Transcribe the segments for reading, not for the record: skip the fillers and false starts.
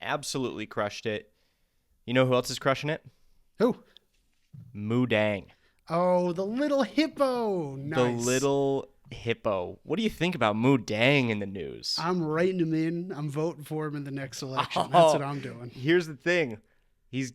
absolutely crushed it. You know who else is crushing it? Who? Moodang. Oh, the little hippo. Nice. The little hippo. What do you think about Moodang in the news? I'm writing him in. I'm voting for him in the next election. That's what I'm doing. Here's the thing. He's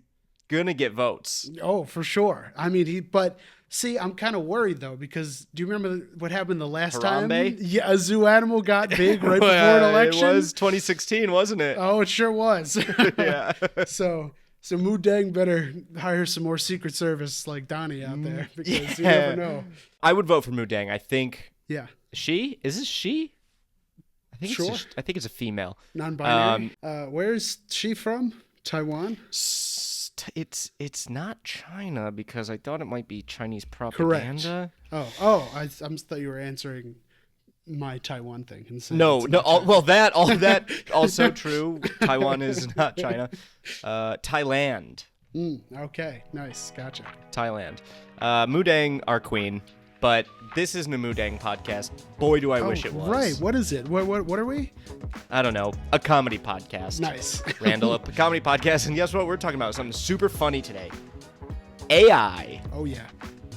going to get votes. Oh, for sure. I mean, but see, I'm kind of worried though, because do you remember what happened the last time? Yeah, a zoo animal got big right before an election. It was 2016, wasn't it? Oh, it sure was. Yeah. So Moodang better hire some more Secret Service like Donnie out there, because you never know. I would vote for Moodang. I think. Yeah. She? Is this she? I think Sure. I think it's a female. Non-binary. Where's she from? Taiwan? It's not China, because I thought it might be Chinese propaganda. Correct. I thought you were answering my Taiwan thing. No. All that also true. Taiwan is not China. Thailand. Okay, nice, gotcha. Thailand. Moodang, our queen. But this isn't a Moodang podcast. Boy, do I wish it was. Right, what is it? What are we? I don't know. A comedy podcast. Nice. Randall, a comedy podcast. And guess what? We're talking about something super funny today. AI. Oh, yeah.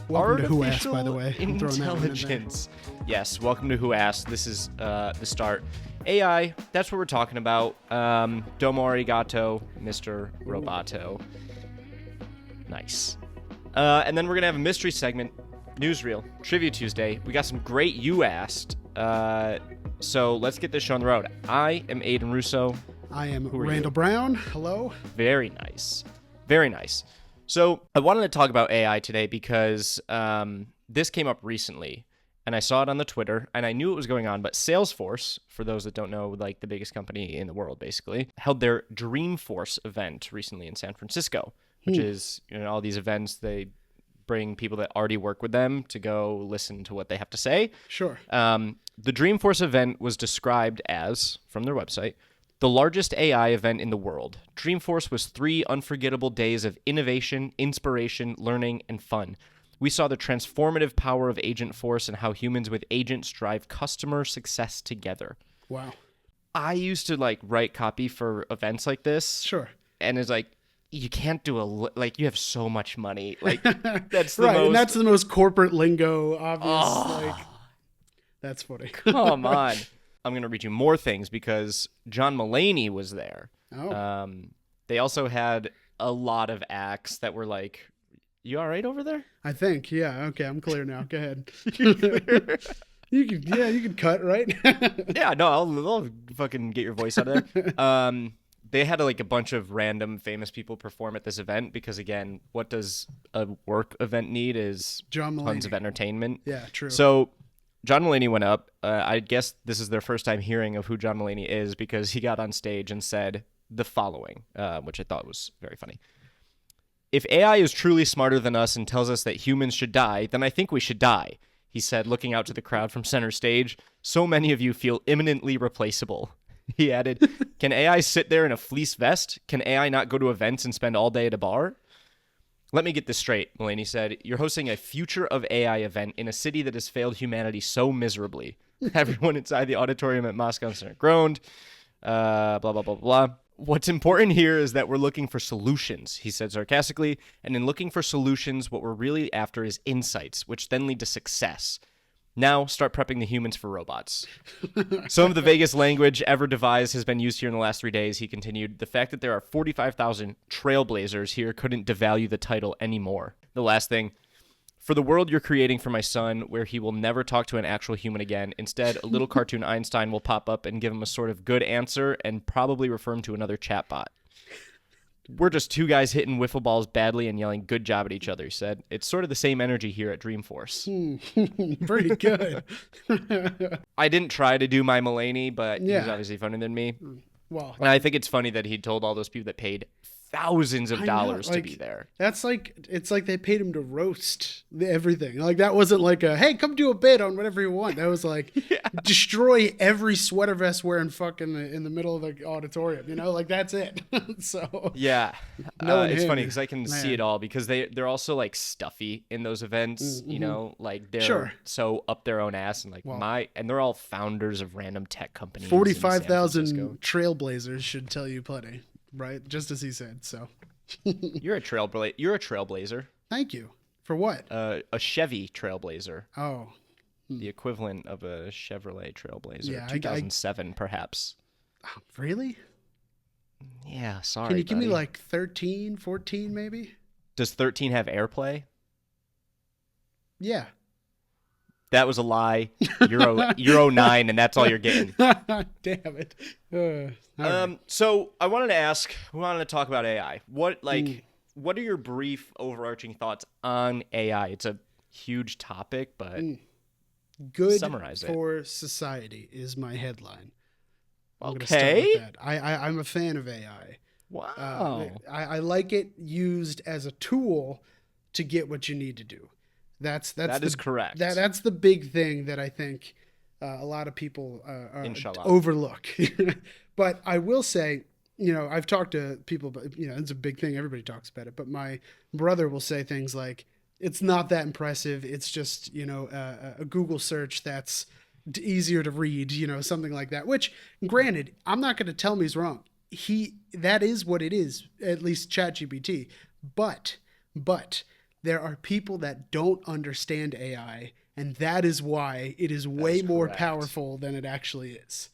Welcome to Who Asked, by the way. Intelligence. Yes, welcome to Who Asked. This is the start. AI, that's what we're talking about. Domo arigato, Mr. Roboto. Nice. And then we're going to have a mystery segment. Newsreel, Trivia Tuesday. We got some great You Asked. So let's get this show on the road. I am Aiden Russo. I am Randall Brown. Hello. Very nice. Very nice. So I wanted to talk about AI today because this came up recently, and I saw it on the Twitter, and I knew it was going on, but Salesforce, for those that don't know, like the biggest company in the world, basically, held their Dreamforce event recently in San Francisco, which is, all these events, they bring people that already work with them to go listen to what they have to say. Sure. The Dreamforce event was described as, from their website, the largest AI event in the world. Dreamforce was 3 unforgettable days of innovation, inspiration, learning, and fun. We saw the transformative power of Agentforce and how humans with agents drive customer success together. Wow. I used to write copy for events like this. Sure. And it's like, you can't do you have so much money. That's the right, most. And that's the most corporate lingo, obvious. That's funny. Come on. I'm going to read you more things because John Mulaney was there. Oh. They also had a lot of acts that were like, you all right over there? I think, yeah. Okay, I'm clear now. Go ahead. You can cut, right? Yeah, no, I'll fucking get your voice out of there. They had a bunch of random famous people perform at this event because, again, what does a work event need is John Mulaney. Tons of entertainment. Yeah, true. So John Mulaney went up. I guess this is their first time hearing of who John Mulaney is because he got on stage and said the following, which I thought was very funny. If AI is truly smarter than us and tells us that humans should die, then I think we should die, he said, looking out to the crowd from center stage. So many of you feel imminently replaceable. He added, can AI sit there in a fleece vest? Can AI not go to events and spend all day at a bar? Let me get this straight, Mulaney said. You're hosting a Future of AI event in a city that has failed humanity so miserably. Everyone inside the auditorium at Moscow Center groaned. Blah, blah, blah, blah. What's important here is that we're looking for solutions, he said sarcastically. And in looking for solutions, what we're really after is insights, which then lead to success. Now, start prepping the humans for robots. Some of the vaguest language ever devised has been used here in the last 3 days, he continued. The fact that there are 45,000 trailblazers here couldn't devalue the title anymore. The last thing, for the world you're creating for my son, where he will never talk to an actual human again, instead, a little cartoon Einstein will pop up and give him a sort of good answer and probably refer him to another chatbot. We're just 2 guys hitting wiffle balls badly and yelling good job at each other, he said. It's sort of the same energy here at Dreamforce. Pretty good. I didn't try to do my Mulaney, but he was obviously funnier than me. Well, and I think it's funny that he told all those people that paid thousands of dollars to be there. That's it's like they paid him to roast everything. That wasn't like a, hey, come do a bit on whatever you want. That was destroy every sweater vest wearing fucking in the middle of the auditorium, that's it. So yeah, it's funny because I can see it all because they're also stuffy in those events, they're so up their own ass and and they're all founders of random tech companies. 45,000 trailblazers should tell you plenty. right? Just as he said. So You're a trailblazer. thank you. For what? A Chevy Trailblazer. Oh, The equivalent of a Chevrolet Trailblazer. Yeah, 2007, perhaps. really? Yeah, sorry. Can you give me buddy. like 13, 14 maybe? Does 13 have AirPlay? Yeah. That was a lie. You're 09, and that's all you're getting. Damn it. All right. So we wanted to talk about AI. What are your brief overarching thoughts on AI? It's a huge topic, but Good summarize it. for society is my headline. I'm gonna Okay. start with that. I'm a fan of AI. Wow. I like it used as a tool to get what you need to do. That is correct. That's the big thing that I think a lot of people Inshallah. overlook. But I will say, I've talked to people, but it's a big thing. Everybody talks about it. But my brother will say things like, "It's not that impressive. It's just a Google search that's easier to read." Something like that. Which, granted, I'm not going to tell him he's wrong. That is what it is. At least ChatGPT. But there are people that don't understand AI, and that is why it is way more powerful than it actually is.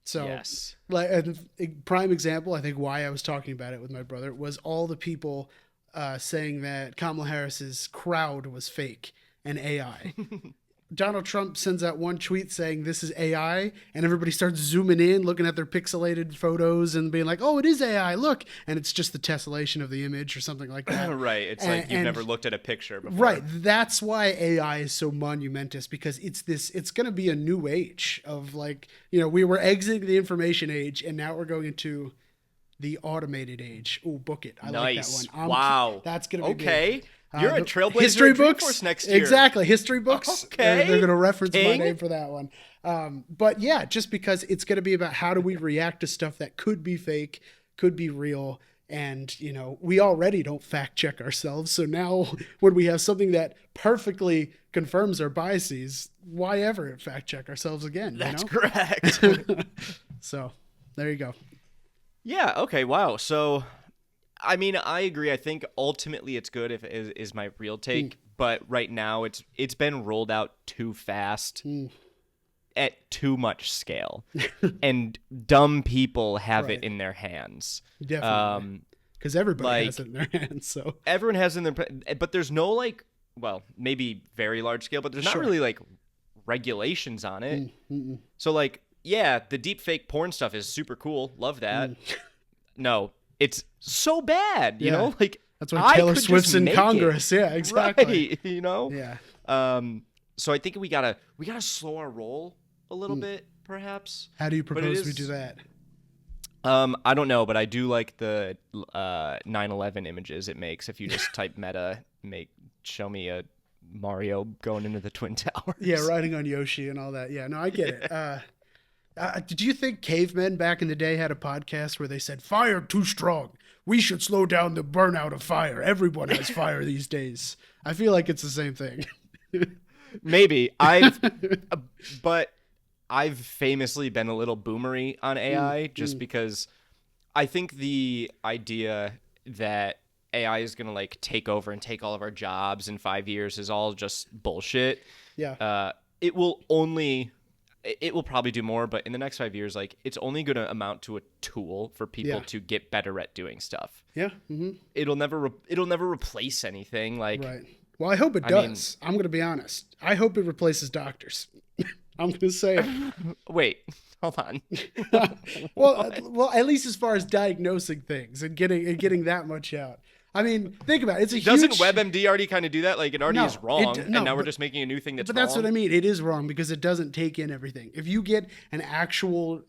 So, yes. like a prime example, I think why I was talking about it with my brother was all the people saying that Kamala Harris's crowd was fake and AI. Donald Trump sends out one tweet saying this is AI, and everybody starts zooming in, looking at their pixelated photos and being like, "Oh, it is AI, look." And it's just the tessellation of the image or something like that. Right. It's like you've never looked at a picture before. Right. That's why AI is so monumentous, because it's going to be a new age of we were exiting the information age and now we're going into the automated age. Ooh, book it. I like that one. Wow. That's going to be okay. big. You're a trailblazer history at books Dreamforce next year. Exactly. History books. Okay. They're going to reference my King. name for that one. But yeah, just because it's going to be about how do we react to stuff that could be fake, could be real. And, we already don't fact check ourselves. So now when we have something that perfectly confirms our biases, why ever fact check ourselves again? That's correct. So there you go. Yeah. Okay. Wow. So, I mean, I agree. I think ultimately it's good if is my real take, but right now it's been rolled out too fast at too much scale, and dumb people have it in their hands. Definitely. Because everybody has it in their hands. So everyone has it in their, but there's no maybe very large scale, but there's not really regulations on it. So yeah, the deep fake porn stuff is super cool. Love that. No, it's so bad, you know? That's why Taylor Swift's in Congress. It. Yeah, exactly. Right, Yeah. So I think we gotta slow our roll a little bit, perhaps. How do you propose we do that? I don't know, but I do like the 9/11 images it makes. If you just type meta, show me a Mario going into the Twin Towers. Yeah, riding on Yoshi and all that. Yeah, no, I get it. Did you think cavemen back in the day had a podcast where they said, "Fire too strong. We should slow down the burnout of fire. Everyone has fire these days." I feel like it's the same thing. Maybe. But I've famously been a little boomery on AI just because I think the idea that AI is going to take over and take all of our jobs in 5 years is all just bullshit. Yeah. It will probably do more, but in the next 5 years, it's only going to amount to a tool for people to get better at doing stuff. Yeah. Mm-hmm. It'll never replace anything. Right. Well, I hope it does. I'm going to be honest. I hope it replaces doctors. I'm going to say it. Wait, hold on. well, at least as far as diagnosing things and getting that much out. I mean, think about it. Doesn't WebMD already kind of do that? It already is wrong, and now we're just making a new thing that's wrong. But that's what I mean. It is wrong because it doesn't take in everything. If you get an actual,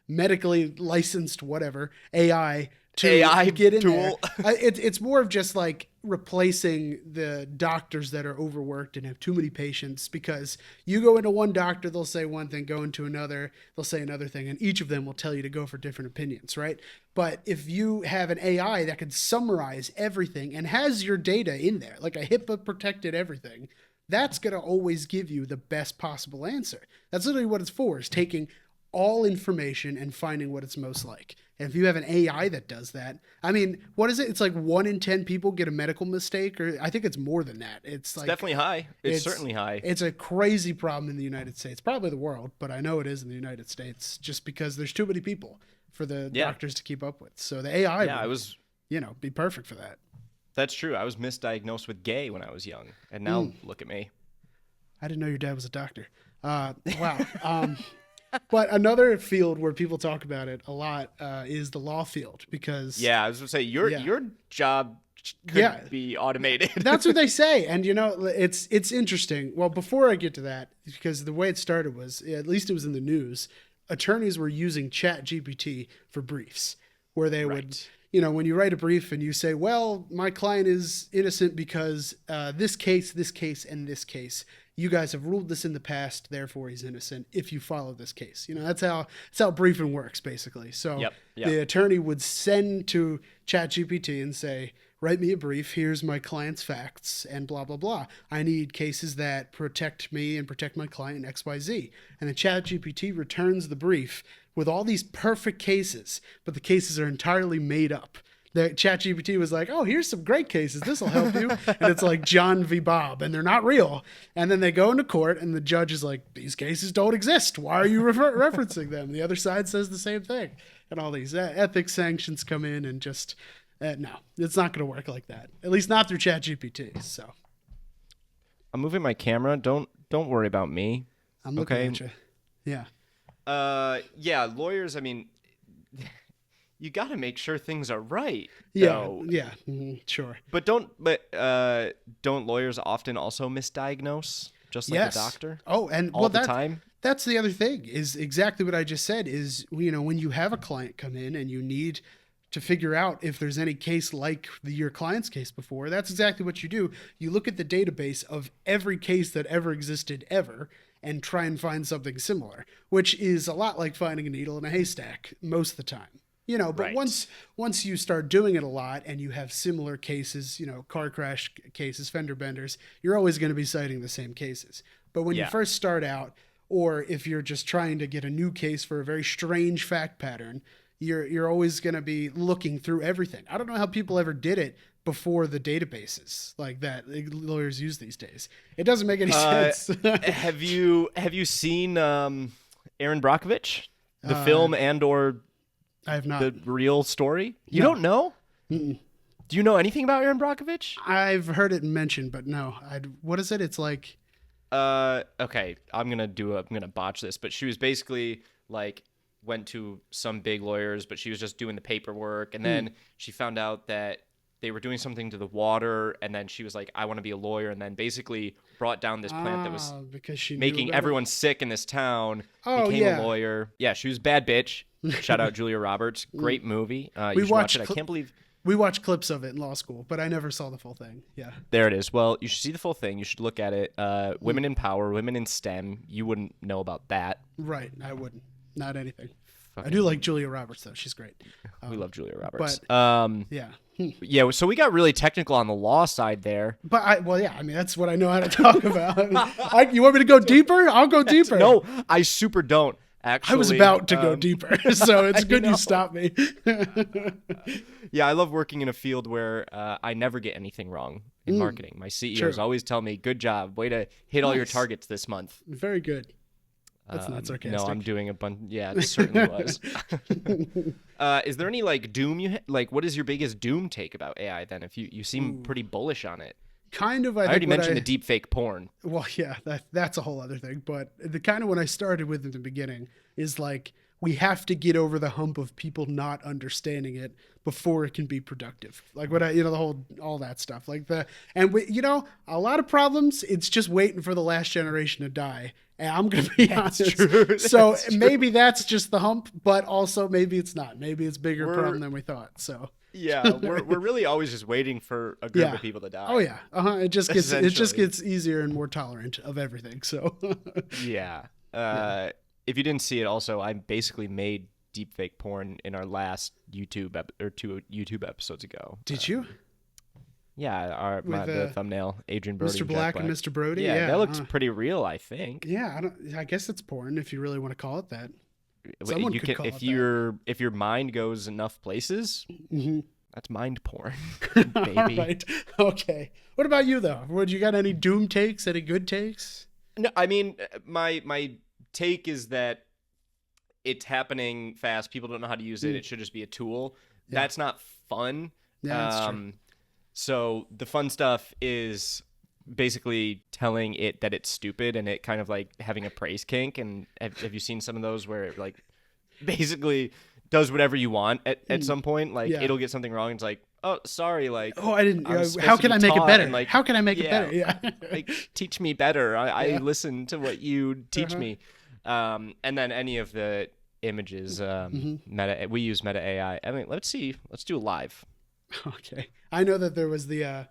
medically licensed whatever, AI to get in tool. There, it's more of just replacing the doctors that are overworked and have too many patients, because you go into one doctor, they'll say one thing, go into another, they'll say another thing, and each of them will tell you to go for different opinions, right? But if you have an AI that can summarize everything and has your data in there, like a HIPAA protected everything, that's going to always give you the best possible answer. That's literally what it's for, is taking all information and finding what it's most like. And if you have an AI that does that, I mean, what is it? It's like 1 in 10 people get a medical mistake, or I think it's more than that. It's like definitely high. It's certainly high. It's a crazy problem in the United States, probably the world, but I know it is in the United States just because there's too many people for the doctors to keep up with. So the AI would, be perfect for that. That's true. I was misdiagnosed with gay when I was young, and now look at me. I didn't know your dad was a doctor. Wow. But another field where people talk about it a lot is the law field, because I was going to say your job could be automated. That's what they say. And it's interesting. Well, before I get to that, because the way it started was, at least it was in the news, attorneys were using ChatGPT for briefs, where they would, when you write a brief and you say, well, my client is innocent because this case, and this case, you guys have ruled this in the past, therefore he's innocent if you follow this case. That's how briefing works, basically. So the attorney would send to ChatGPT and say, write me a brief, here's my client's facts, and blah, blah, blah. I need cases that protect me and protect my client in XYZ. And the ChatGPT returns the brief with all these perfect cases, but the cases are entirely made up. The ChatGPT was like, oh, here's some great cases. This will help you. And it's like John v. Bob, and they're not real. And then they go into court, and the judge is like, these cases don't exist. Why are you referencing them? The other side says the same thing. And all these ethics sanctions come in, and just, no, it's not going to work like that. At least not through ChatGPT. So I'm moving my camera. Don't worry about me. I'm looking at you. Yeah. Lawyers, I mean, you got to make sure things are right. Sure. But don't lawyers often also misdiagnose, just like a doctor? Oh, and all the time. That's the other thing, is exactly what I just said. Is when you have a client come in and you need to figure out if there's any case like your client's case before, that's exactly what you do. You look at the database of every case that ever existed ever and try and find something similar, which is a lot like finding a needle in a haystack most of the time. But once you start doing it a lot and you have similar cases, car crash cases, fender benders, you're always going to be citing the same cases. But when you first start out, or if you're just trying to get a new case for a very strange fact pattern, you're always going to be looking through everything. I don't know how people ever did it before the databases like that lawyers use these days. It doesn't make any sense. Have you seen Aaron Brockovich, the film and/or I have not. The real story? You don't know? Mm-mm. Do you know anything about Aaron Brockovich? I've heard it mentioned, but no. What is it? It's like... Okay, I'm gonna botch this, but she was basically like went to some big lawyers, but she was just doing the paperwork, and then she found out that they were doing something to the water, and then she was like, I want to be a lawyer, and then basically brought down this plant that was making everyone sick in this town, became a lawyer. Yeah, she was a bad bitch. Shout out Julia Roberts. Great movie. You should watch it. I can't believe... We watched clips of it in law school, but I never saw the full thing. Yeah. There it is. Well, you should see the full thing. You should look at it. Women in power, women in STEM. You wouldn't know about that. Right. I wouldn't. Not anything. I do like Julia Roberts, though. She's great. We love Julia Roberts. But, yeah. Yeah, so we got really technical on the law side there. But, I mean, that's what I know how to talk about. You want me to go deeper? I'll go deeper. No, I super don't. Actually, I was about to go deeper, so it's good you stopped me. Yeah, I love working in a field where I never get anything wrong in marketing. My CEOs always tell me, good job, way to hit all your targets this month. Very good. That's not sarcastic. No, I'm doing a bunch. Yeah, it certainly was. Is there any doom what is your biggest doom take about AI then? If you seem pretty bullish on it. Kind of. I already mentioned the deep fake porn. Well, yeah, that's a whole other thing. But the kind of what I started with in the beginning is we have to get over the hump of people not understanding it before it can be productive. Like what all that stuff. A lot of problems. It's just waiting for the last generation to die. And I'm gonna be honest. True. So maybe that's just the hump, but also maybe it's not. Maybe it's a bigger problem than we thought. So. Yeah, we're really always just waiting for a group of people to die. Oh yeah, it just gets easier and more tolerant of everything. So yeah. If you didn't see it, also I basically made deepfake porn in our last two YouTube episodes ago. Did you? Yeah, the thumbnail, Adrian Brody, Mr. Black and Mr. Brody. Yeah, that looks pretty real, I think. Yeah, I guess it's porn if you really want to call it that. Someone you could can call if it if your mind goes enough places, that. that's mind porn, All baby. right. Okay. What about you though? Would you got any doom takes? Any good takes? No, I mean my take is that it's happening fast. People don't know how to use it. It should just be a tool. Yeah. That's not fun. Yeah, that's true. So the fun stuff is basically telling it that it's stupid and it kind of like having a praise kink. And have you seen some of those where it like basically does whatever you want at some point? Like Yeah. it'll get something wrong. It's like, oh, sorry. Like, Oh, I didn't. I was supposed How to can be I make it taught, better? and, like, How can I make it yeah, better? Yeah. like teach me better. I Yeah. listen to what you teach me. And then any of the images, meta. We use meta AI. I mean, let's do a live. Okay. I know that there was the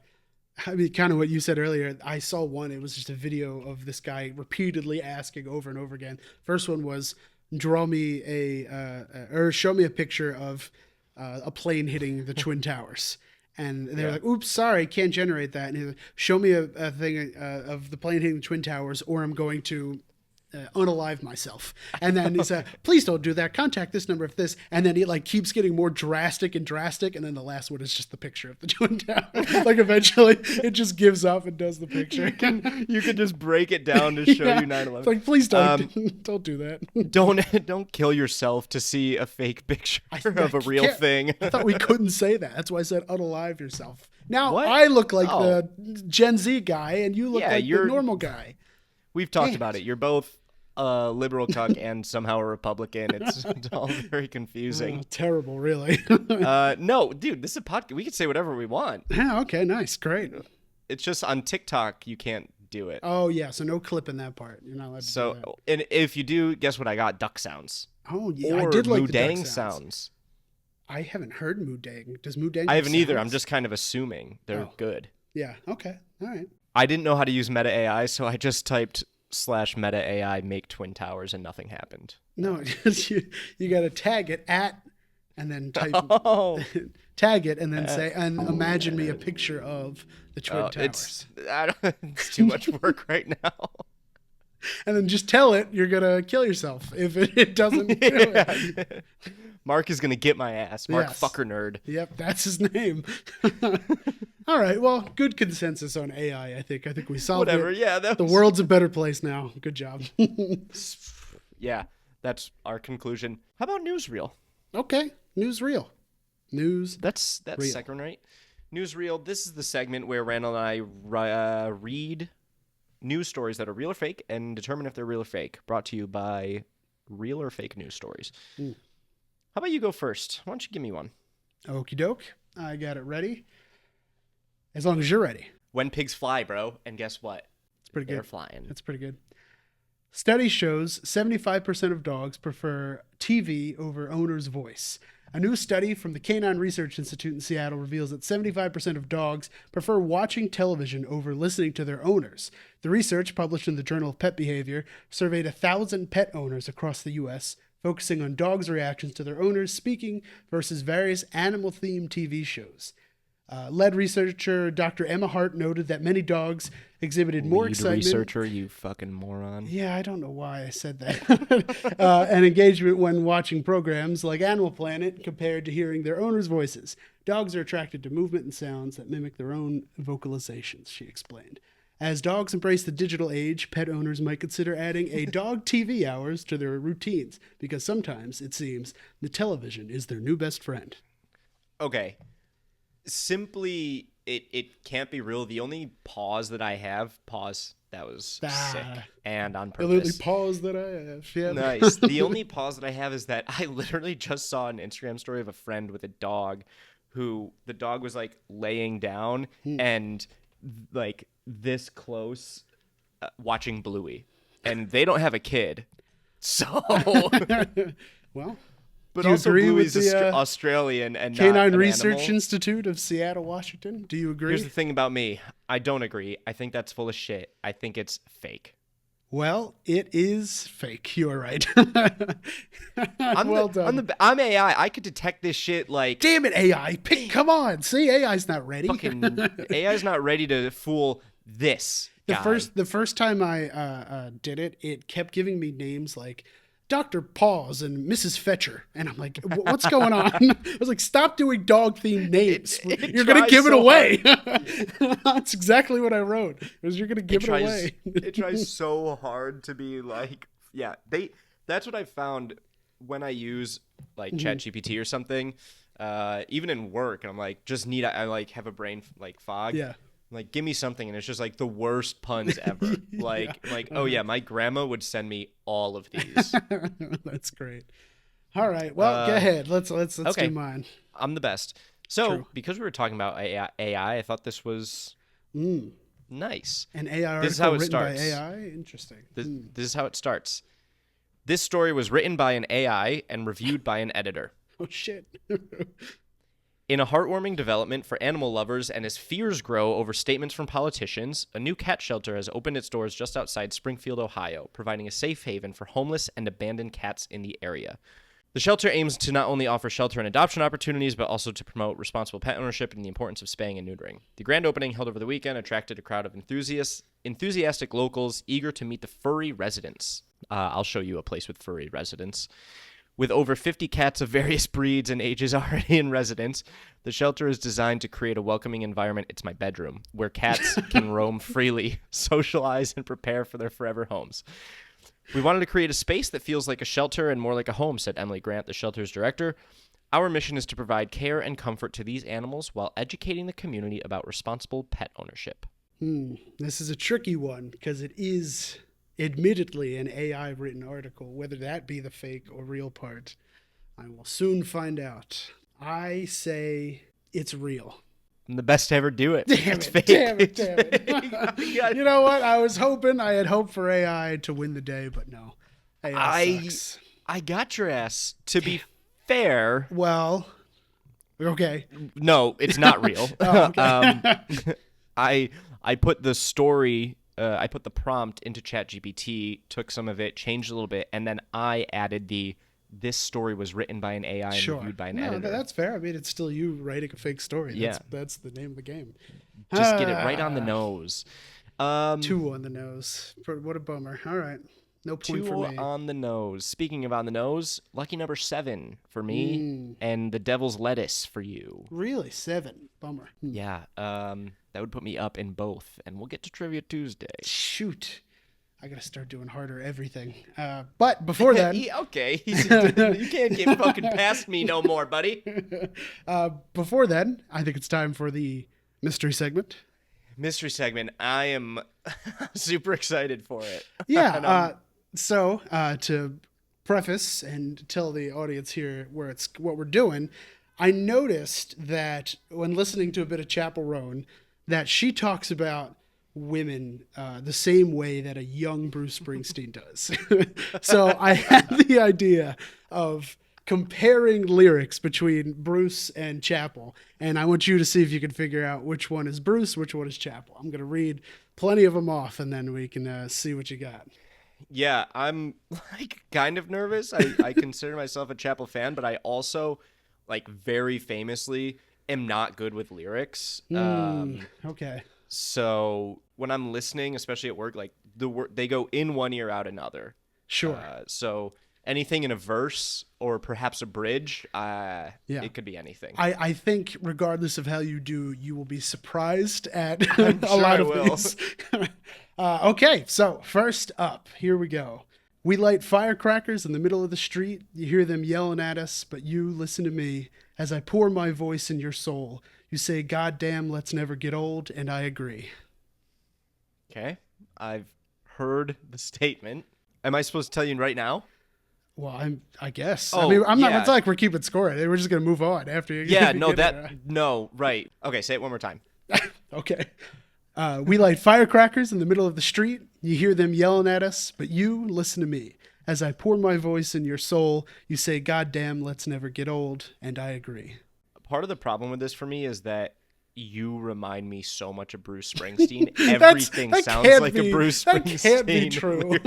I mean, kind of what you said earlier. I saw one. It was just a video of this guy repeatedly asking over and over again. First one was, draw me or show me a picture of a plane hitting the Twin Towers. And they're like, oops, sorry, can't generate that. And he's like, show me a thing of the plane hitting the Twin Towers, or I'm going to unalive myself. And then he said, please don't do that. Contact this number if this. And then he like keeps getting more drastic. And then the last one is just the picture of the Twin Tower. Like eventually it just gives up and does the picture. You could just break it down to show Yeah. you 9/11. It's like, please don't, don't do that. Don't kill yourself to see a fake picture of a real can't- thing. I thought we couldn't say that. That's why I said unalive yourself. Now What? I look like Oh. the Gen Z guy and you look Yeah, like the you're- normal guy. We've talked Damn about it. You're both a liberal cuck and somehow a Republican. It's all very confusing. Oh, terrible, really. No, dude, this is a podcast. We can say whatever we want. Yeah, okay, nice, great. It's just on TikTok you can't do it. Oh yeah, so no clip in that part. You're not allowed to do So, that. and if you do, guess what I got? Duck sounds. Oh yeah, Or I did like the duck Mudang sounds. sounds. I haven't heard Mudang. Does Mudang? I have haven't either. I'm sounds? just kind of assuming they're Oh. good. Yeah. Okay. All right. I didn't know how to use meta AI, so I just typed /meta AI make twin towers and nothing happened. No, you got to tag it at, and then type Oh, tag it, and then say, and imagine me a picture of the Twin Towers, it's too much work right now. and then just tell it you're gonna kill yourself if it doesn't do it. Mark is gonna get my ass. Mark Yes. fucker nerd. Yep, that's his name. All right. Well, good consensus on AI. I think we solved Whatever. it. Yeah, that The was, world's a better place now. Good job. yeah, that's our conclusion. How about newsreel? Okay. Newsreel. News. That's Reel. second, right? Newsreel. This is the segment where Randall and I read news stories that are real or fake and determine if they're real or fake. Brought to you by Real or Fake News Stories. Ooh. How about you go first? Why don't you give me one? Okie doke. I got it ready. As long as you're ready. When pigs fly, bro. And guess what? It's pretty They're good. flying. That's pretty good. Study shows 75% of dogs prefer TV over owner's voice. A new study from the Canine Research Institute in Seattle reveals that 75% of dogs prefer watching television over listening to their owners. The research, published in the Journal of Pet Behavior, surveyed 1,000 pet owners across the U.S., focusing on dogs' reactions to their owners speaking versus various animal-themed TV shows. Lead researcher Dr. Emma Hart noted that many dogs exhibited more Lead excitement. researcher, you fucking moron. Yeah, I don't know why I said that. And engagement when watching programs like Animal Planet compared to hearing their owners' voices. Dogs are attracted to movement and sounds that mimic their own vocalizations, she explained. As dogs embrace the digital age, pet owners might consider adding a dog TV hours to their routines, because sometimes, it seems, the television is their new best friend. Okay. Simply, it can't be real. The only pause that I have, that was sick and on The little purpose. pause that I have. Yeah. Nice. The only pause that I have is that I literally just saw an Instagram story of a friend with a dog who the dog was like laying down and like this close watching Bluey. And they don't have a kid. So, Well, but do you also agree Bluey's with the Australian and not Canine an Research animal. Institute of Seattle, Washington? Do you agree? Here's the thing about me. I don't agree. I think that's full of shit. I think it's fake. Well, it is fake. You are right. Done. I'm AI. I could detect this shit like Damn it, AI! Come on, see, AI's not ready. fucking AI's not ready to fool this guy. The first time I did it, it kept giving me names like Dr. Paws and Mrs. Fetcher. And I'm like, what's going on? I was like, stop doing dog-themed names. You're going to give it away. That's exactly what I wrote. Was you're going to give it away. It tries so hard to be like, yeah, that's what I found when I use like ChatGPT or something, even in work. I'm like, I like have a brain like fog. Yeah. Like, give me something, and it's just like the worst puns ever. Oh yeah, my grandma would send me all of these. That's great. All right, well, go ahead. Let's okay. do mine. I'm the best. So, True. because we were talking about AI, I thought this was nice. An AI article This is how it written starts. by AI? Interesting. This is how it starts. This story was written by an AI and reviewed by an editor. Oh, shit. In a heartwarming development for animal lovers and as fears grow over statements from politicians, a new cat shelter has opened its doors just outside Springfield, Ohio, providing a safe haven for homeless and abandoned cats in the area. The shelter aims to not only offer shelter and adoption opportunities, but also to promote responsible pet ownership and the importance of spaying and neutering. The grand opening, held over the weekend, attracted a crowd of enthusiastic locals eager to meet the furry residents. I'll show you a place with furry residents. With over 50 cats of various breeds and ages already in residence, the shelter is designed to create a welcoming environment. It's my bedroom, where cats can roam freely, socialize, and prepare for their forever homes. We wanted to create a space that feels like a shelter and more like a home, said Emily Grant, the shelter's director. Our mission is to provide care and comfort to these animals while educating the community about responsible pet ownership. This is a tricky one because it is admittedly an AI written article. Whether that be the fake or real part, I will soon find out. I say it's real. I'm the best to ever do it. Damn it. You know what? I had hoped for AI to win the day, but no. AI sucks. I got your ass. To be fair. Well, okay. No, it's not real. Oh, okay. I put the story, I put the prompt into ChatGPT, took some of it, changed a little bit, and then I added this story was written by an AI and reviewed by an editor. That's fair. I mean, it's still you writing a fake story. Yeah. That's the name of the game. Just get it right on the nose. 2 on the nose. What a bummer. All right. No point for me. 2 on the nose. Speaking of on the nose, lucky number 7 for me, and the devil's lettuce for you. Really? 7? Bummer. Yeah. That would put me up in both, and we'll get to Trivia Tuesday. Shoot. I gotta start doing harder everything. But before then... Okay. You can't get fucking past me no more, buddy. Before then, I think it's time for the mystery segment. Mystery segment. I am super excited for it. Yeah. So to preface and tell the audience here what we're doing, I noticed that when listening to a bit of Chappell Roan, that she talks about women the same way that a young Bruce Springsteen does. So I had the idea of comparing lyrics between Bruce and Chappell, and I want you to see if you can figure out which one is Bruce, which one is Chappell. I'm going to read plenty of them off, and then we can see what you got. Yeah, I'm like kind of nervous. I consider myself a Chappell fan, but I also like very famously am not good with lyrics. Okay. So when I'm listening, especially at work, like they go in one ear out another. Sure. So anything in a verse or perhaps a bridge, it could be anything. I think regardless of how you do, you will be surprised at a lot of these. Okay, so first up, here we go. We light firecrackers in the middle of the street. You hear them yelling at us, but you listen to me as I pour my voice in your soul. You say, "God damn, let's never get old," and I agree. Okay, I've heard the statement. Am I supposed to tell you right now? Well, I guess. Oh, I mean, I'm not. yeah. It's not like we're keeping score. We're just gonna move on after you. Yeah, no, right. Okay, say it one more time. Okay. We light firecrackers in the middle of the street. You hear them yelling at us, but you listen to me. As I pour my voice in your soul, you say, "God damn, let's never get old," and I agree. Part of the problem with this for me is that you remind me so much of Bruce Springsteen. Everything sounds like a Bruce Springsteen. That can't be true.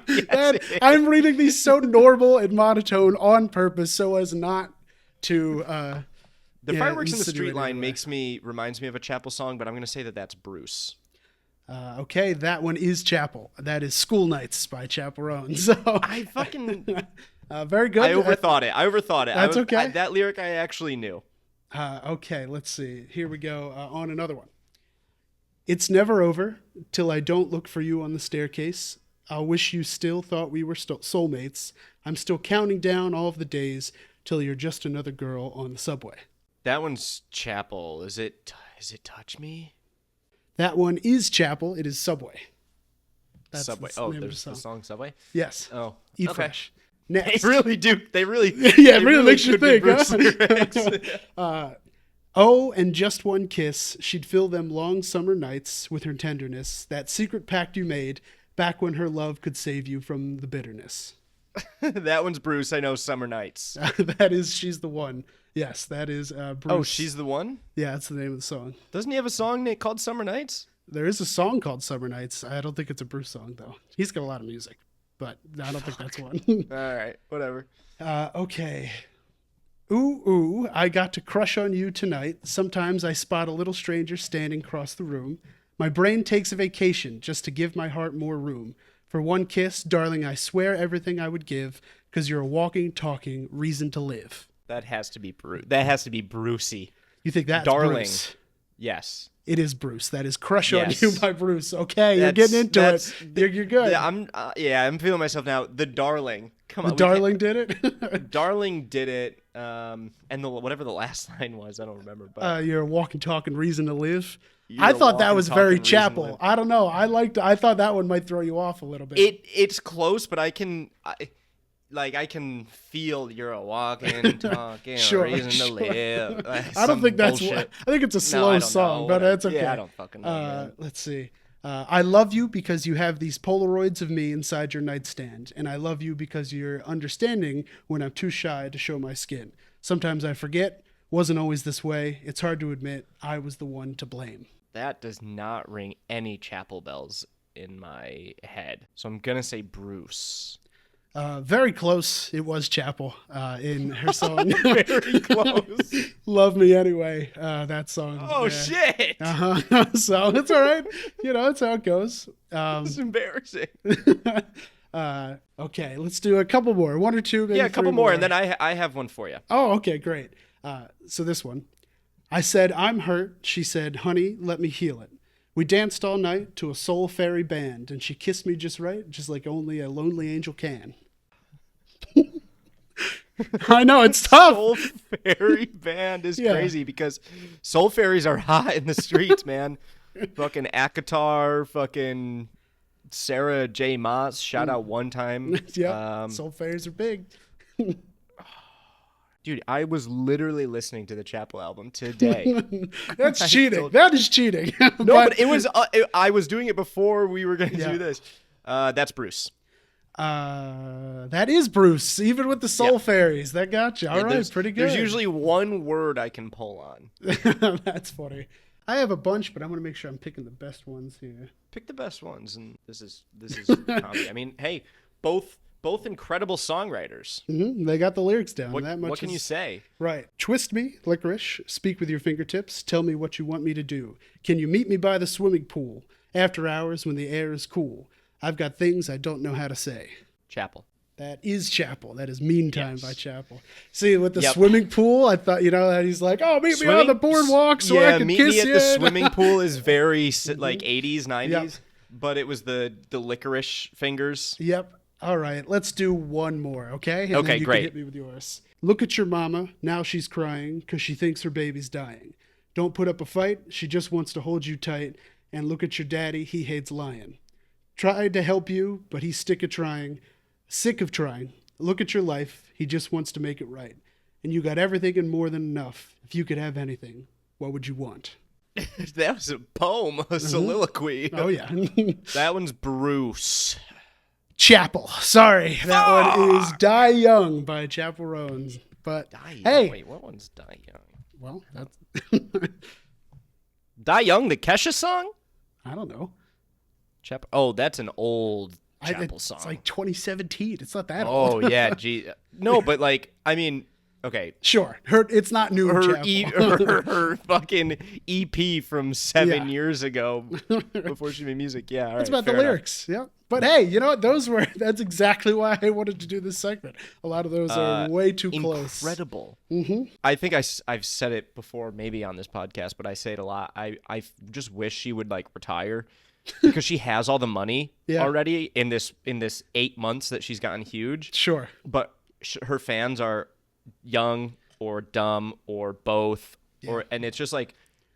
Yes, I'm reading these so normal and monotone on purpose so as not to... the fireworks in the street line reminds me of a Chappell song, but I'm going to say that that's Bruce. Okay, that one is Chappell. That is School Nights by Chappell Roan. So I fucking very good. I overthought it. That's okay. That lyric I actually knew. Okay, let's see. Here we go on another one. It's never over till I don't look for you on the staircase. I'll wish you still thought we were soulmates. I'm still counting down all of the days till you're just another girl on the subway. That one's Chappell. Is it Touch Me? That one is Chappell. It is Subway. That's Subway. There's the song Subway? Yes. Oh. Eat okay. Fresh. Next. They really do. They really. Yeah, it really makes you think. Huh? Oh, and just one kiss. She'd fill them long summer nights with her tenderness. That secret pact you made back when her love could save you from the bitterness. That one's Bruce. I know Summer Nights. That is She's the One. Yes, that is Bruce. Oh, She's the One? Yeah, that's the name of the song. Doesn't he have a song called Summer Nights? There is a song called Summer Nights. I don't think it's a Bruce song, though. He's got a lot of music, but I don't think that's one. All right, whatever. Okay. Ooh, ooh, I got to crush on you tonight. Sometimes I spot a little stranger standing across the room. My brain takes a vacation just to give my heart more room. For one kiss, darling, I swear everything I would give, 'cause you're a walking, talking reason to live. That has to be Bruce. That has to be Brucey. You think that's Darling. Bruce? Yes. It is Bruce. That is Crush Yes. on You by Bruce. Okay, you're getting into it. You're good. Yeah, I'm feeling myself now. The Darling. Come on. The Darling did it? Darling did it. And whatever the last line was, I don't remember. But you're a walking, talking reason to live. You're I a thought that walking, was talking very reason to Chappell. live. I don't know. I thought that one might throw you off a little bit. It's close, but I can feel you're a walking, talking Sure, reason sure. to live. I don't think that's bullshit. I think it's a slow song, but that's okay. Yeah, I don't fucking know. Man. Let's see. I love you because you have these Polaroids of me inside your nightstand, and I love you because you're understanding when I'm too shy to show my skin. Sometimes I forget, wasn't always this way. It's hard to admit I was the one to blame. That does not ring any Chappell bells in my head, so I'm gonna say Bruce. Very close. It was Chappell in her song. Very close. Love Me Anyway. That song. Oh, shit. So it's all right. It's how it goes. It's embarrassing. Okay, let's do a couple more. One or two, maybe Yeah, a couple three more, and then I have one for you. Oh, okay, great. So this one. I said, I'm hurt. She said, honey, let me heal it. We danced all night to a soul fairy band, and she kissed me just right, just like only a lonely angel can. I know, it's tough. Soul fairy band is crazy because soul fairies are hot in the streets, man. Fucking Akatar, fucking Sarah J. Maas, shout out one time. Yeah, soul fairies are big. Dude, I was literally listening to the Chappell album today. That's cheating. That is cheating. No, but it was. I was doing it before we were going to do this. That's Bruce. That is Bruce. Even with the soul fairies, that got you. All right, pretty good. There's usually one word I can pull on. That's funny. I have a bunch, but I'm going to make sure I'm picking the best ones here. Pick the best ones, and this is comedy. I mean, hey, both incredible songwriters. Mm-hmm. They got the lyrics down. What can you say? Right. Twist me, licorice. Speak with your fingertips. Tell me what you want me to do. Can you meet me by the swimming pool after hours when the air is cool? I've got things I don't know how to say. Chappell. That is Chappell. That is Meantime by Chappell. See, with the swimming pool, I thought, that he's like, oh, meet me on the boardwalk so I can meet kiss me at you. the swimming pool is very like 80s, 90s, but it was the licorice fingers. Yep. All right, let's do one more, okay? And then you great. Can hit me with yours. Look at your mama. Now she's crying because she thinks her baby's dying. Don't put up a fight. She just wants to hold you tight. And look at your daddy. He hates lying. Tried to help you, but he's sick of trying. Look at your life. He just wants to make it right. And you got everything and more than enough. If you could have anything, what would you want? That was a poem, a soliloquy. Oh, yeah. That one's Bruce. Chappell. Sorry. That one is Die Young by Chappell Roan. But hey. Wait, what one's Die Young? Well, that's... Die Young, the Kesha song? I don't know. Oh, that's an old Chappell song. It's like 2017. It's not that old. Oh, yeah. Gee. No, but I mean, Okay. Sure. It's not new Chappell. Her fucking EP from 7 years ago before she made music. Yeah, all right. It's about the enough. lyrics. Yeah. But hey, you know what? That's exactly why I wanted to do this segment. A lot of those are way too close. Incredible. I think I've said it before, maybe on this podcast, but I say it a lot. I just wish she would like retire because she has all the money already in this 8 months that she's gotten huge. Sure. But her fans are young or dumb or both, and it's just like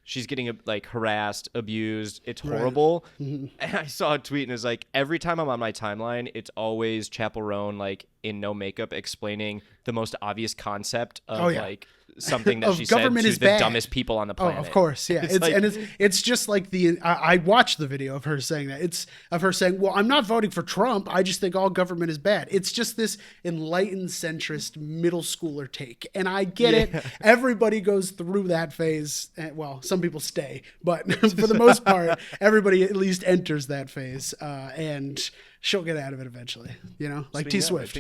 she's getting like harassed, abused. It's horrible. And I saw a tweet and it was like, every time I'm on my timeline, it's always Chappell Roan like in no makeup explaining the most obvious concept of like something that she said to the dumbest people on the planet. Oh, of course, yeah. It's just like I watched the video of her saying that. It's of her saying, "Well, I'm not voting for Trump. I just think all government is bad." It's just this enlightened centrist middle schooler take, and I get it. Everybody goes through that phase. Well, some people stay, but for the most part, everybody at least enters that phase, and she'll get out of it eventually. You know, like T Swift.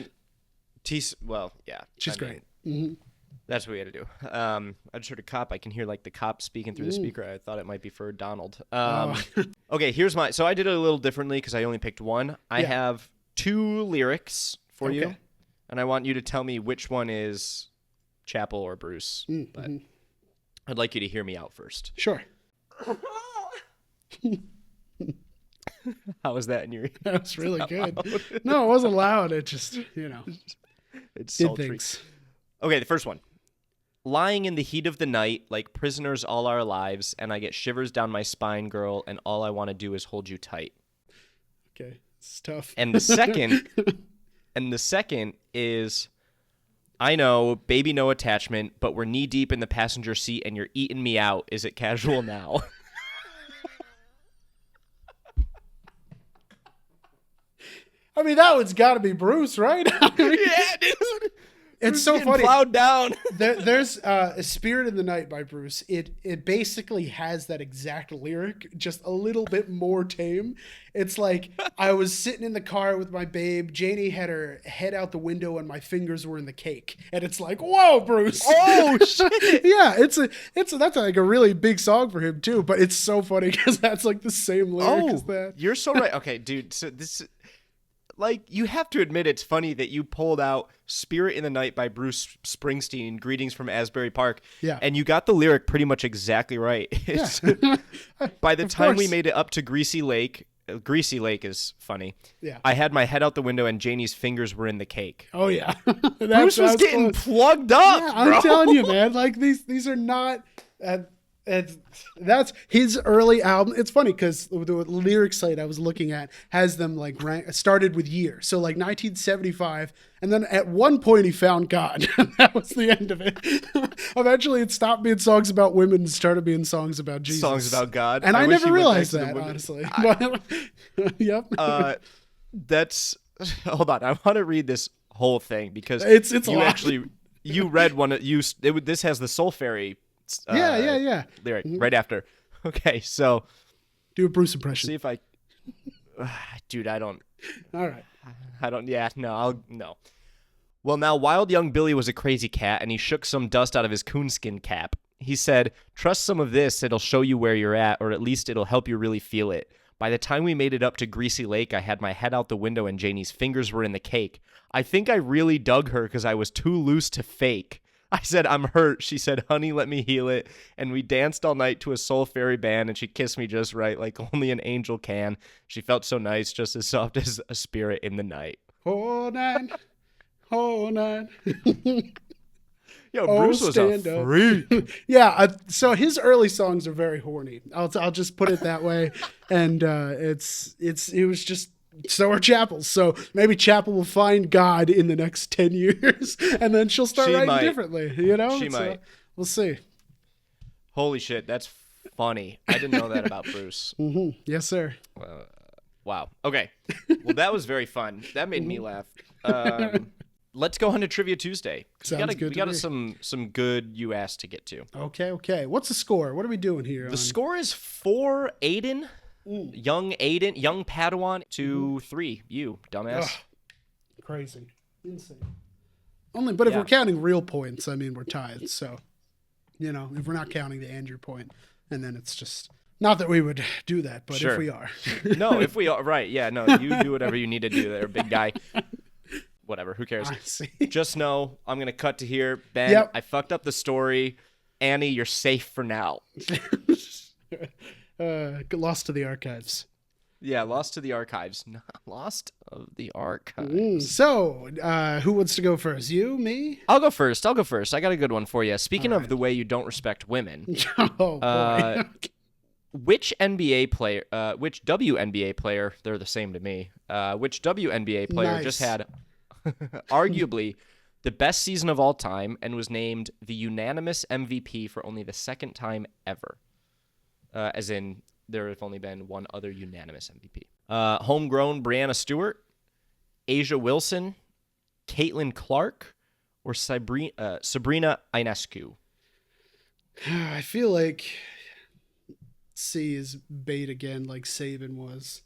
Well, yeah, she's great. That's what we had to do. I just heard a cop. I can hear like the cop speaking through the speaker. I thought it might be for Donald. Okay, here's so I did it a little differently because I only picked one. I have 2 lyrics for you, and I want you to tell me which one is Chappell or Bruce. But I'd like you to hear me out first. Sure. How was that in your ear? That was really good. No, it wasn't loud. It just, it's sultry. Okay, the first one. Lying in the heat of the night, like prisoners all our lives, and I get shivers down my spine, girl, and all I want to do is hold you tight. Okay, it's tough. And the second, is, I know, baby, no attachment, but we're knee deep in the passenger seat, and you're eating me out. Is it casual now? I mean, that one's got to be Bruce, right? Yeah, dude. It's so funny. Plowed down. There's a Spirit in the Night by Bruce. It basically has that exact lyric, just a little bit more tame. It's like, I was sitting in the car with my babe. Janie had her head out the window and my fingers were in the cake. And it's like, whoa, Bruce. Oh, shit. Yeah, that's like a really big song for him too. But it's so funny because that's like the same lyric as that. You're so right. Okay, dude. So this, like, you have to admit it's funny that you pulled out Spirit in the Night by Bruce Springsteen, Greetings from Asbury Park. Yeah. And you got the lyric pretty much exactly right. Yeah. By the time we made it up to Greasy Lake is funny. Yeah. I had my head out the window and Janie's fingers were in the cake. Oh, yeah. Bruce was getting plugged up, yeah, bro. I'm telling you, man. Like, these are not... that's his early album. It's funny because the lyric site I was looking at has them like started with year. So like 1975. And then at one point he found God. That was the end of it. Eventually it stopped being songs about women and started being songs about Jesus. Songs about God. And I never realized that, honestly. Yep. Hold on. I want to read this whole thing because it's you actually, you read one. This has the Soul Fairy lyric right after. Okay, so do a Bruce impression. See if I, dude, I don't. All right. I don't. Yeah, no, no. Well, now Wild Young Billy was a crazy cat, and he shook some dust out of his coonskin cap. He said, "Trust some of this; it'll show you where you're at, or at least it'll help you really feel it." By the time we made it up to Greasy Lake, I had my head out the window, and Janie's fingers were in the cake. I think I really dug her because I was too loose to fake. I said, "I'm hurt." She said, "Honey, let me heal it." And we danced all night to a Soul Fairy band, and she kissed me just right, like only an angel can. She felt so nice, just as soft as a spirit in the night. Oh, night. Oh, night. Yo, Bruce was a freak. Yeah, so his early songs are very horny. I'll just put it that way. And it was just... So are Chappell's. So maybe Chappell will find God in the next 10 years and then she'll start writing differently, you know? She might. We'll see. Holy shit, that's funny. I didn't know that about Bruce. Mm-hmm. Yes, sir. Wow. Okay. Well, that was very fun. That made me laugh. Let's go on to Trivia Tuesday. We got some good you asked to get to. Okay. What's the score? What are we doing here? The score is 4 Aiden. Young Padawan to 3. You, dumbass. Ugh. Crazy. Insane. But if Yeah. we're counting real points, I mean, we're tied. So, if we're not counting the Andrew point, and then it's just not that we would do that, but Sure. if we are. No, if we are, right. Yeah, no, you do whatever you need to do there, big guy. Whatever, who cares? I see. Just know I'm going to cut to here. Ben, Yep. I fucked up the story. Annie, you're safe for now. Lost to the archives. Yeah, lost to the archives. Lost of the archives. So, who wants to go first? You, me? I'll go first. I got a good one for you. Speaking of the way you don't respect women, Oh, boy. which WNBA player, they're the same to me, which WNBA player just Nice. had arguably the best season of all time and was named the unanimous MVP for only the second time ever? As in, there have only been one other unanimous MVP. Homegrown Brianna Stewart, Asia Wilson, Caitlin Clark, or Sabrina Ionescu? I feel like C is bait again, like Saban was,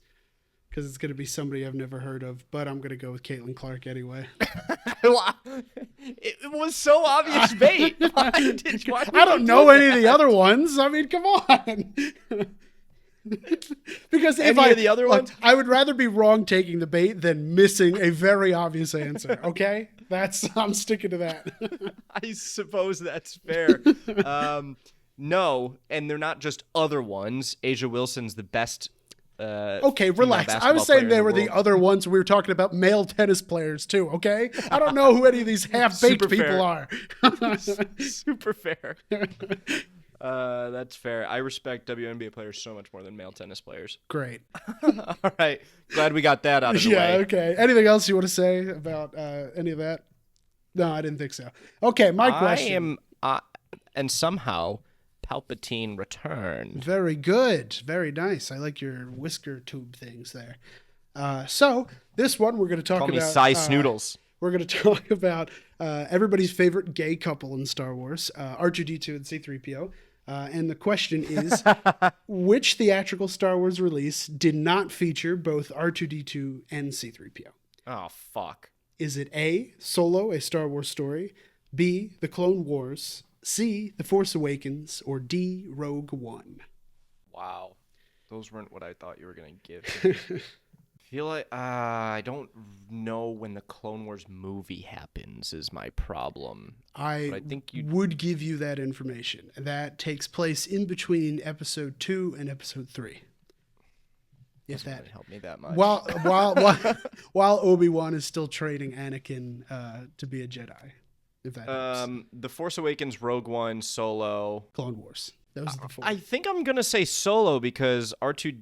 because it's going to be somebody I've never heard of, but I'm going to go with Caitlin Clark anyway. It was so obvious bait. Why did you I don't know any of the other ones. I mean, come on. Because if Any of the other ones? I would rather be wrong taking the bait than missing a very obvious answer. Okay, I'm sticking to that. I suppose that's fair. No, and they're not just other ones. Asia Wilson's the best. Okay, female relax. I basketball was saying player they in were the world. other ones. We were talking about male tennis players too. Okay, I don't know who any of these half-baked Super people fair. are. Super fair. That's fair. I respect WNBA players so much more than male tennis players. Great. All right. Glad we got that out of the Yeah. way. Okay. Anything else you want to say about any of that? No, I didn't think so. Okay, my question. And somehow Palpatine returned. Very good. Very nice. I like your whisker tube things there. So this one we're going to talk Call about. me Cy Snoodles. We're going to talk about everybody's favorite gay couple in Star Wars, R2-D2 and C-3PO. And the question is, which theatrical Star Wars release did not feature both R2-D2 and C-3PO? Oh, fuck. Is it A, Solo, a Star Wars story, B, The Clone Wars, C, The Force Awakens, or D, Rogue One? Wow. Those weren't what I thought you were going to give. I feel like I don't know when the Clone Wars movie happens is my problem. I think you would give you that information. That takes place in between episode 2 and episode 3. If that help me that much. While Obi-Wan is still training Anakin to be a Jedi. If that helps. The Force Awakens, Rogue One, Solo. Clone Wars. Those are the 4. I think I'm gonna say Solo because R2.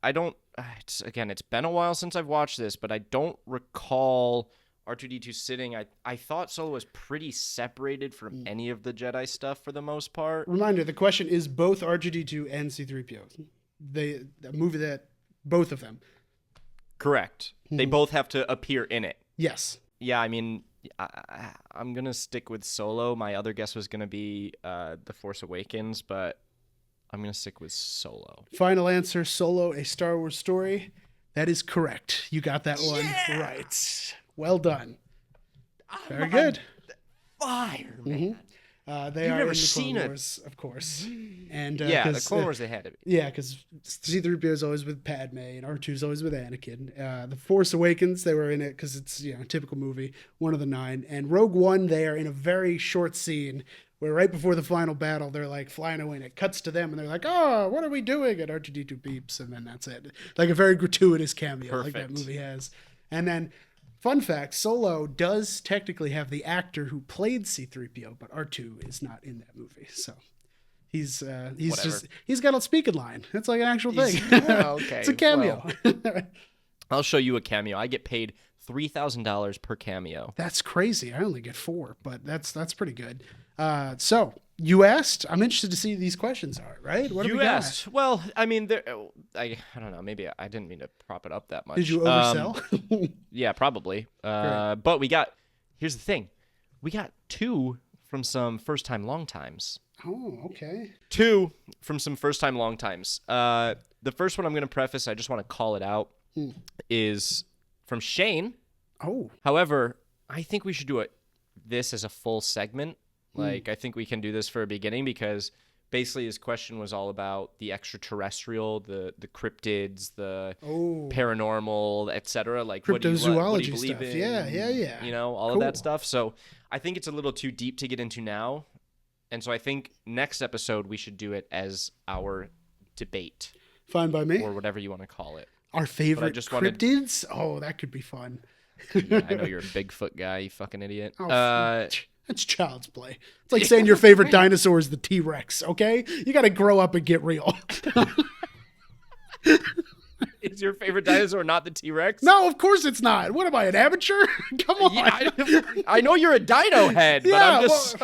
I don't. It's been a while since I've watched this, but I don't recall R2-D2 sitting. I thought Solo was pretty separated from any of the Jedi stuff for the most part. Reminder: the question is both R2-D2 and C-3PO. The movie that both of them. Correct. They both have to appear in it. Yes. Yeah, I mean, I'm gonna stick with Solo. My other guess was gonna be The Force Awakens, but I'm going to stick with Solo. Final answer, Solo, a Star Wars story. That is correct. You got that one right. Well done. Very good. Fire, man. They You've are never in the seen Clone it. Wars, of course. And Yeah, the Clone Wars they had to be. Yeah, because C-3PO is always with Padme, and R2 is always with Anakin. The Force Awakens, they were in it because it's a typical movie, one of the 9. And Rogue One, they are in a very short scene where right before the final battle, they're like flying away, and it cuts to them, and they're like, "Oh, what are we doing?" And R2-D2 beeps, and then that's it. Like a very gratuitous cameo, like that movie has. And then, fun fact: Solo does technically have the actor who played C-3PO, but R2 is not in that movie, so he's got a speaking line. It's like an actual thing. Okay, it's a cameo. Well, I'll show you a cameo. I get paid $3,000 per cameo. That's crazy. I only get 4, but that's pretty good. So you asked. I'm interested to see these questions are right. What You asked. Well, I mean, I don't know. Maybe I didn't mean to prop it up that much. Did you oversell? Yeah, probably. But here's the thing. We got 2 from some first time long times. Oh, okay. 2 from some first time long times. The first one I'm going to preface, I just want to call it out, is from Shane. Oh. However, I think we should do it this as a full segment. Like, I think we can do this for a beginning because basically his question was all about the extraterrestrial, the cryptids, the paranormal, etc. Like, what do you Cryptozoology believe stuff. in? Yeah. You know, all of that stuff. So I think it's a little too deep to get into now. And so I think next episode we should do it as our debate. Fine by me. Or whatever you want to call it. Our favorite cryptids? Oh, that could be fun. Yeah, I know you're a Bigfoot guy, you fucking idiot. That's child's play. It's like saying your favorite dinosaur is the T-Rex, okay? You got to grow up and get real. Is your favorite dinosaur not the T-Rex? No, of course it's not. What am I, an amateur? Come on. Yeah, I know you're a dino head, but I'm just...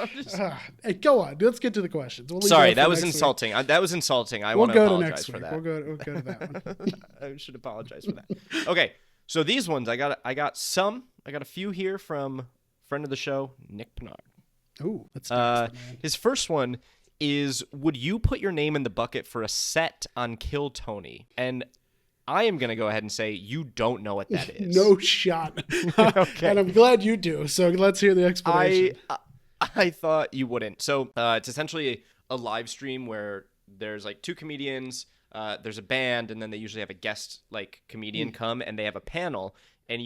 Hey, go on. Let's get to the questions. Sorry, that was insulting. That was insulting. I want to apologize for that. We'll go to that one. I should apologize for that. Okay, so these ones, I got a few here from friend of the show, Nick Pinard. Ooh, that's nice, man. His first one is, would you put your name in the bucket for a set on Kill Tony? And I am going to go ahead and say you don't know what that is. No shot. Okay. And I'm glad you do. So let's hear the explanation. I thought you wouldn't. So it's essentially a live stream where there's like two comedians, there's a band, and then they usually have a guest like comedian come, and they have a panel, and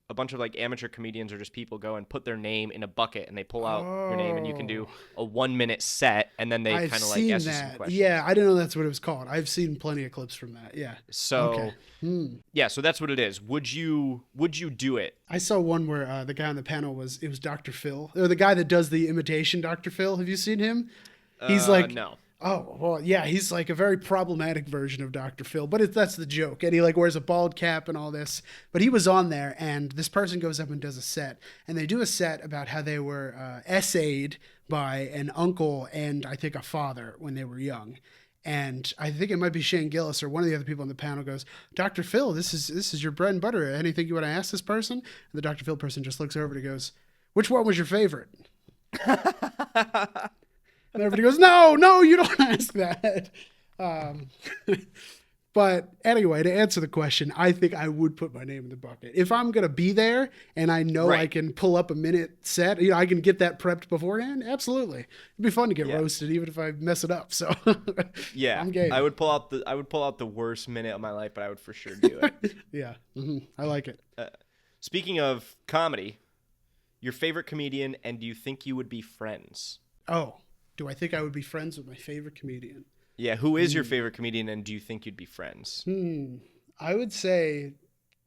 a bunch of like amateur comedians or just people go and put their name in a bucket, and they pull out your name, and you can do a 1 minute set, and then they kind of like ask you some questions. Yeah, I didn't know that's what it was called. I've seen plenty of clips from that. Yeah. So yeah, so that's what it is. Would you do it? I saw one where the guy on the panel was Dr. Phil, or the guy that does the imitation Dr. Phil. Have you seen him? He's like, no. Oh, well, yeah, he's like a very problematic version of Dr. Phil, but that's the joke. And he like wears a bald cap and all this. But he was on there, and this person goes up and does a set, and they do a set about how they were essayed by an uncle and I think a father when they were young. And I think it might be Shane Gillis or one of the other people on the panel goes, Dr. Phil, this is your bread and butter. Anything you want to ask this person? And the Dr. Phil person just looks over and goes, which one was your favorite? And everybody goes, no, you don't ask that. But anyway, to answer the question, I think I would put my name in the bucket. If I'm going to be there and I know I can pull up a minute set, I can get that prepped beforehand, absolutely. It'd be fun to get roasted even if I mess it up. So yeah, I'm game. I would pull out the worst minute of my life, but I would for sure do it. Yeah. I like it. Speaking of comedy, your favorite comedian, and do you think you would be friends? Oh. Do I think I would be friends with my favorite comedian? Yeah, who is your favorite comedian, and do you think you'd be friends? I would say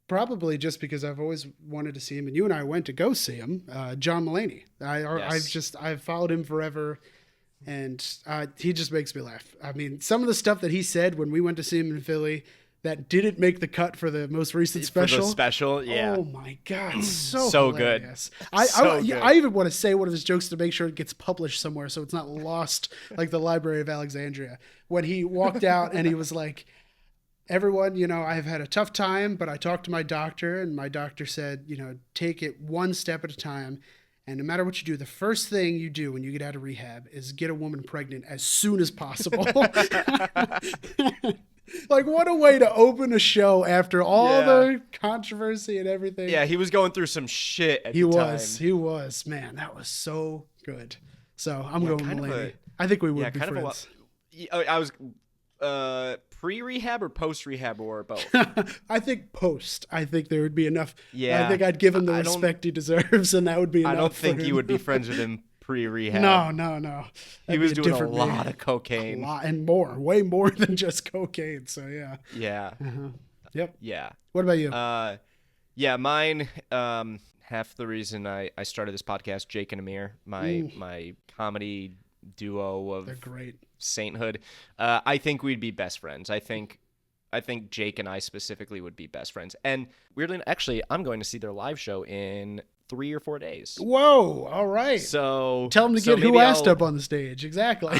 probably just because I've always wanted to see him, and you and I went to go see him, John Mulaney. I've followed him forever, and he just makes me laugh. I mean, some of the stuff that he said when we went to see him in Philly that didn't make the cut for the most recent special. For the special, yeah. Oh my God, so hilarious. Good. I even want to say one of his jokes to make sure it gets published somewhere so it's not lost like the Library of Alexandria. When he walked out and he was like, everyone, I've had a tough time, but I talked to my doctor, and my doctor said, take it one step at a time. And no matter what you do, the first thing you do when you get out of rehab is get a woman pregnant as soon as possible. Like, what a way to open a show after all the controversy and everything. Yeah, he was going through some shit at the time. He was. Man, that was so good. So I'm going Mulaney. I think we would be friends. I was pre-rehab or post-rehab or both? I think post. I think there would be enough. Yeah. I think I'd give him the respect he deserves, and that would be enough. I don't think you would be friends with him pre-rehab. No. He was doing a lot of cocaine. A lot and more. Way more than just cocaine. So, yeah. Yeah. Yep. Yeah. What about you? Yeah, mine, half the reason I started this podcast, Jake and Amir, my comedy duo of They're great. sainthood. I think we'd be best friends. I think Jake and I specifically would be best friends. And weirdly, actually, I'm going to see their live show in 3 or 4 days. Whoa! All right. So tell them to get Who Asked up on the stage. Exactly.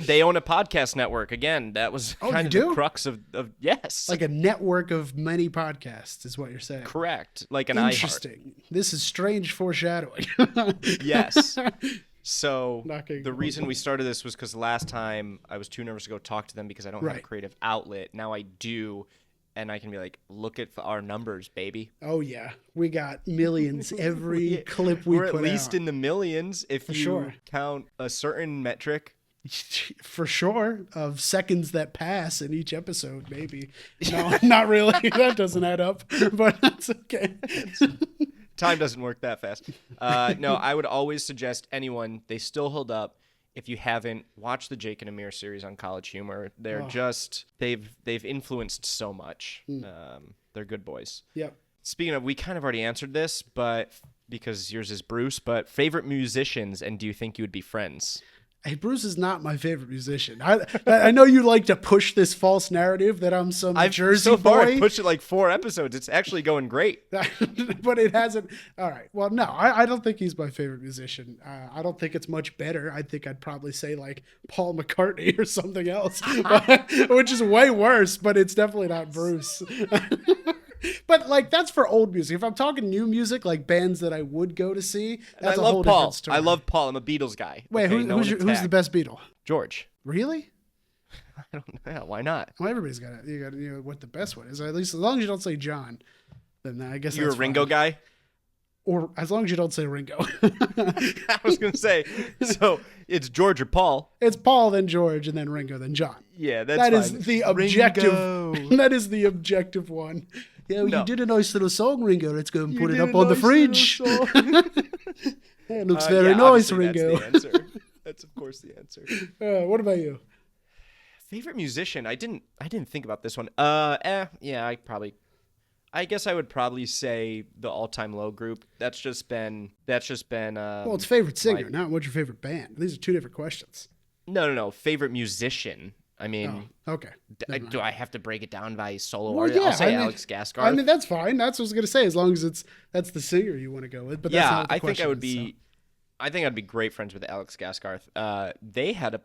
They own a podcast network. Again, that was kind of the crux of yes. Like a network of many podcasts is what you're saying. Correct. Like an Interesting. This is strange foreshadowing. Yes. So the reason we started this was because last time I was too nervous to go talk to them because I don't have a creative outlet. Now I do. and I can be like, look at our numbers, baby. Oh yeah, we got millions every clip we We're put at least out. in the millions if you sure. count a certain metric. For sure, of seconds that pass in each episode, maybe. No, not really. That doesn't add up, but that's okay. Time doesn't work that fast. No, I would always suggest anyone, they still hold up. If you haven't, watch the Jake and Amir series on College Humor. They're they've influenced so much. They're good boys. Yep. Speaking of, we kind of already answered this, but because yours is Bruce, but favorite musicians, and do you think you would be friends? Hey, Bruce is not my favorite musician. I know you like to push this false narrative that I'm some Jersey so far, boy. I've pushed it like 4 episodes. It's actually going great. But it hasn't. All right. Well, no, I don't think he's my favorite musician. I don't think it's much better. I think I'd probably say like Paul McCartney or something else, which is way worse, but it's definitely not Bruce. But like that's for old music. If I'm talking new music, like bands that I would go to see, that's a whole different story. I love Paul. I'm a Beatles guy. Wait, okay? who's the best Beatle? George. Really? I don't know. Why not? Well, everybody's got it. You got what the best one is. At least as long as you don't say John, then I guess you're that's a Ringo guy. Or as long as you don't say Ringo. I was gonna say. So it's George or Paul. It's Paul, then George, and then Ringo, then John. Yeah, that's fine. Is the objective. Ringo. That is the objective one. Yeah, well, No. You did a nice little song, Ringo. Let's go and put it up on the fridge. It looks very nice, Ringo. That's the answer. That's of course the answer. What about you? Favorite musician? I didn't think about this one. Yeah, I guess I would probably say the All Time Low group. That's just been. Well, it's favorite singer, not what's your favorite band. These are two different questions. No. Favorite musician. I mean, okay. Do I have to break it down by solo Well, artist? yeah, I'll say Alex Gaskarth. I mean, that's fine. That's what I was gonna say. As long as that's the singer you want to go with. But that's not what the I think I would question is, be. I think I'd be great friends with Alex Gaskarth. They had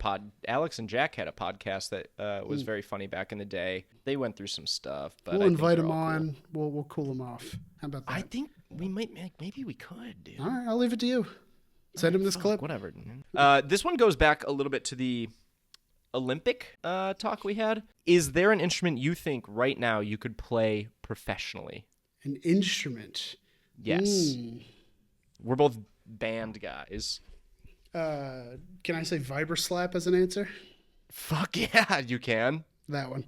Alex and Jack had a podcast that was very funny back in the day. They went through some stuff, but we'll I think invite they're them all on. cool. We'll cool them off. How about that? I think we might. Maybe we could, dude. All right, I'll leave it to you. Send him this clip. Whatever. This one goes back a little bit to the Olympic talk we had. Is there an instrument you think right now you could play professionally? An instrument? Yes. We're both band guys. Can I say Vibraslap as an answer? Fuck yeah, you can. That one.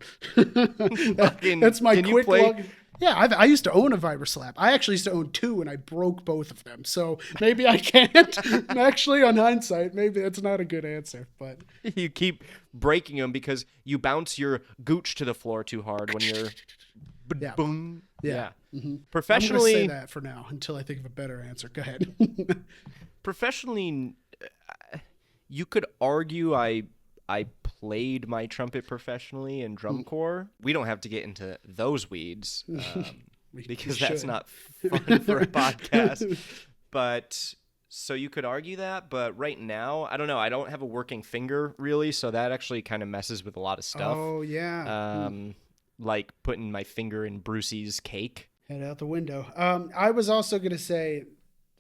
Fucking, That's my can quick you play? log. Yeah, I used to own a Vibraslap. I actually used to own 2, and I broke both of them. So maybe I can't. Actually, on hindsight, maybe that's not a good answer. But You keep breaking them because you bounce your gooch to the floor too hard when you're. Yeah. Boom. Yeah. Mm-hmm. Professionally, I'm going to say that for now until I think of a better answer. Go ahead. professionally, you could argue I played my trumpet professionally in drum corps. We don't have to get into those weeds because that's not fun for a podcast. But so you could argue that, but right now, I don't know. I don't have a working finger really, so that actually kind of messes with a lot of stuff. Oh, yeah. Like putting my finger in Brucey's cake. Head out the window. I was also going to say,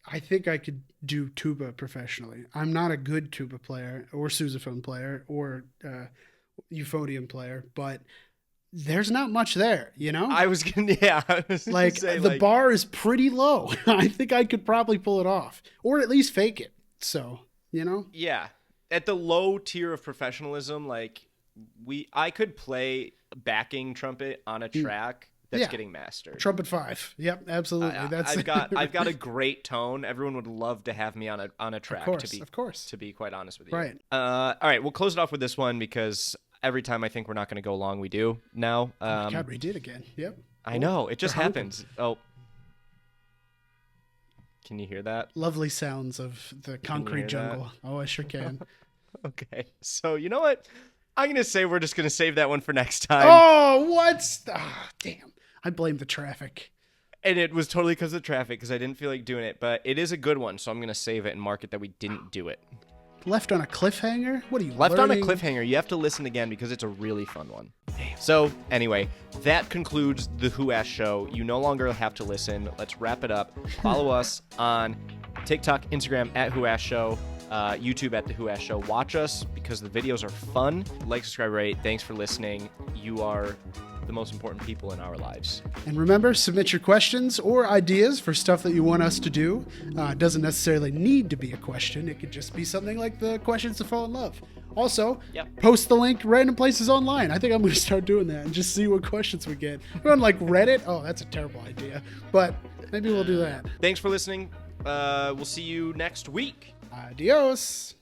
I think I could do tuba professionally. I'm not a good tuba player or sousaphone player or euphonium player, but there's not much there, you know? I was gonna say, the bar is pretty low. I think I could probably pull it off or at least fake it. So, you know? Yeah. At the low tier of professionalism, I could play backing trumpet on a track that's getting mastered. Trumpet 5. Yep, absolutely. I've got a great tone. Everyone would love to have me on a track. Of course. To be quite honest with you. Right. All right. We'll close it off with this one because every time I think we're not going to go long, we do now. God, we did again. Yep. I know. It just happens. Oh. Can you hear that? Lovely sounds of the concrete jungle. That? Oh, I sure can. Okay. So you know what? I'm going to say we're just going to save that one for next time. Oh, what? Damn. I blame the traffic. And it was totally because of traffic because I didn't feel like doing it. But it is a good one, so I'm going to save it and mark it that we didn't do it. Left on a cliffhanger? What are you Left learning? on a cliffhanger. You have to listen again because it's a really fun one. So anyway, that concludes the Who Asked show. You no longer have to listen. Let's wrap it up. Follow us on TikTok, Instagram at Who Asked Show. YouTube at The Who Asked Show. Watch us because the videos are fun. Like, subscribe, rate. Thanks for listening. You are the most important people in our lives. And remember, submit your questions or ideas for stuff that you want us to do. It doesn't necessarily need to be a question. It could just be something like the questions to fall in love. Also, post the link random places online. I think I'm going to start doing that and just see what questions we get. We're on like Reddit. Oh, that's a terrible idea. But maybe we'll do that. Thanks for listening. We'll see you next week. Adios.